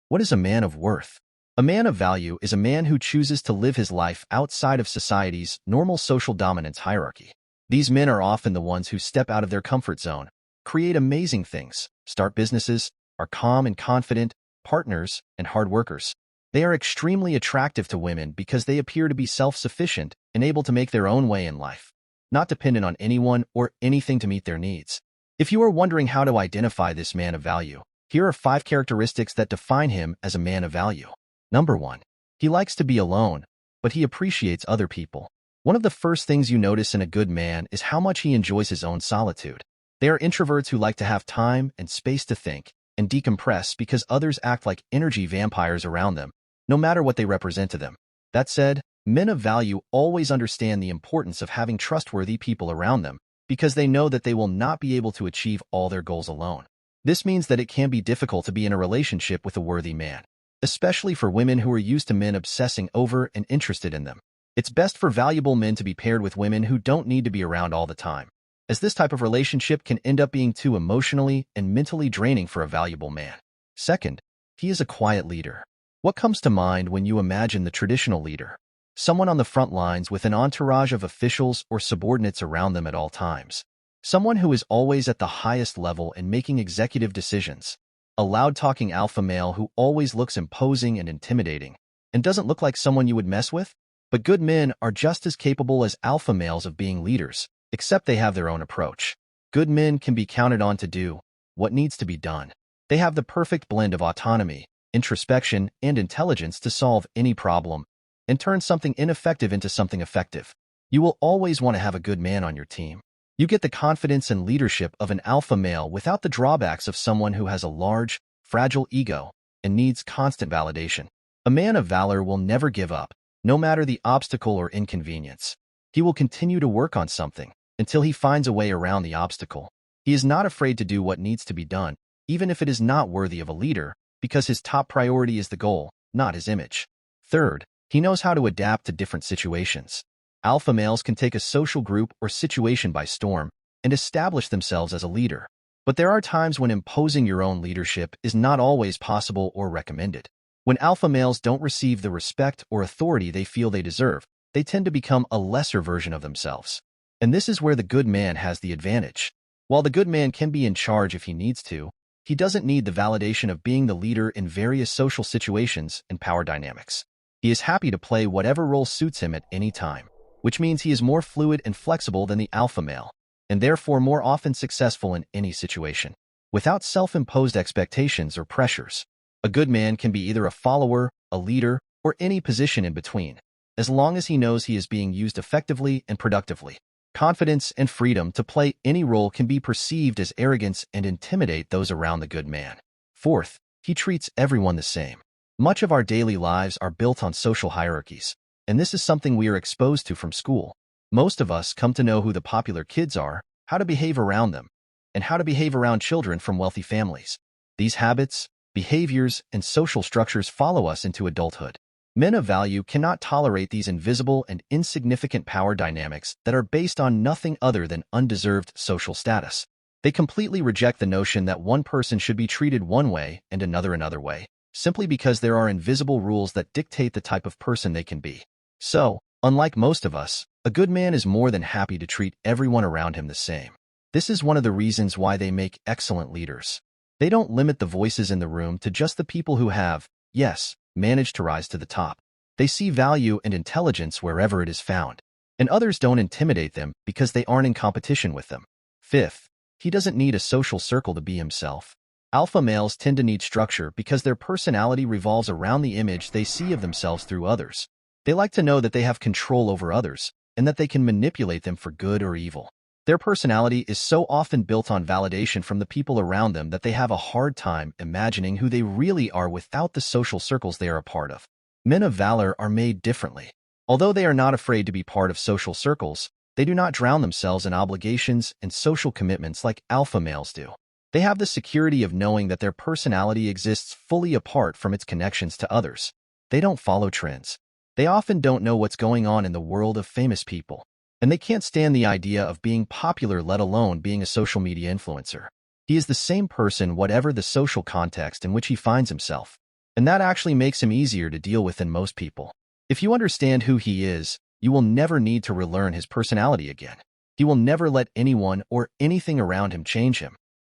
What is a man of worth? A man of value is a man who chooses to live his life outside of society's normal social dominance hierarchy. These men are often the ones who step out of their comfort zone, create amazing things, start businesses, are calm and confident, partners, and hard workers. They are extremely attractive to women because they appear to be self-sufficient and able to make their own way in life, not dependent on anyone or anything to meet their needs. If you are wondering how to identify this man of value, here are 5 characteristics that define him as a man of value. Number 1. He likes to be alone, but he appreciates other people. One of the first things you notice in a good man is how much he enjoys his own solitude. They are introverts who like to have time and space to think and decompress because others act like energy vampires around them, no matter what they represent to them. That said, men of value always understand the importance of having trustworthy people around them because they know that they will not be able to achieve all their goals alone. This means that it can be difficult to be in a relationship with a worthy man, especially for women who are used to men obsessing over and interested in them. It's best for valuable men to be paired with women who don't need to be around all the time, as this type of relationship can end up being too emotionally and mentally draining for a valuable man. Second, he is a quiet leader. What comes to mind when you imagine the traditional leader? Someone on the front lines with an entourage of officials or subordinates around them at all times. Someone who is always at the highest level and making executive decisions. A loud-talking alpha male who always looks imposing and intimidating and doesn't look like someone you would mess with. But good men are just as capable as alpha males of being leaders, except they have their own approach. Good men can be counted on to do what needs to be done. They have the perfect blend of autonomy, introspection, and intelligence to solve any problem and turn something ineffective into something effective. You will always want to have a good man on your team. You get the confidence and leadership of an alpha male without the drawbacks of someone who has a large, fragile ego and needs constant validation. A man of valor will never give up, no matter the obstacle or inconvenience. He will continue to work on something until he finds a way around the obstacle. He is not afraid to do what needs to be done, even if it is not worthy of a leader, because his top priority is the goal, not his image. Third, he knows how to adapt to different situations. Alpha males can take a social group or situation by storm and establish themselves as a leader. But there are times when imposing your own leadership is not always possible or recommended. When alpha males don't receive the respect or authority they feel they deserve, they tend to become a lesser version of themselves. And this is where the good man has the advantage. While the good man can be in charge if he needs to, he doesn't need the validation of being the leader in various social situations and power dynamics. He is happy to play whatever role suits him at any time, which means he is more fluid and flexible than the alpha male, and therefore more often successful in any situation, without self-imposed expectations or pressures. A good man can be either a follower, a leader, or any position in between, as long as he knows he is being used effectively and productively. Confidence and freedom to play any role can be perceived as arrogance and intimidate those around the good man. Fourth, he treats everyone the same. Much of our daily lives are built on social hierarchies, and this is something we are exposed to from school. Most of us come to know who the popular kids are, how to behave around them, and how to behave around children from wealthy families. These habits, behaviors, and social structures follow us into adulthood. Men of value cannot tolerate these invisible and insignificant power dynamics that are based on nothing other than undeserved social status. They completely reject the notion that one person should be treated one way and another way, simply because there are invisible rules that dictate the type of person they can be. So, unlike most of us, a good man is more than happy to treat everyone around him the same. This is one of the reasons why they make excellent leaders. They don't limit the voices in the room to just the people who have, yes, managed to rise to the top. They see value and intelligence wherever it is found, and others don't intimidate them because they aren't in competition with them. Fifth, he doesn't need a social circle to be himself. Alpha males tend to need structure because their personality revolves around the image they see of themselves through others. They like to know that they have control over others and that they can manipulate them for good or evil. Their personality is so often built on validation from the people around them that they have a hard time imagining who they really are without the social circles they are a part of. Men of valor are made differently. Although they are not afraid to be part of social circles, they do not drown themselves in obligations and social commitments like alpha males do. They have the security of knowing that their personality exists fully apart from its connections to others. They don't follow trends. They often don't know what's going on in the world of famous people, and they can't stand the idea of being popular, let alone being a social media influencer. He is the same person whatever the social context in which he finds himself. And that actually makes him easier to deal with than most people. If you understand who he is, you will never need to relearn his personality again. He will never let anyone or anything around him change him.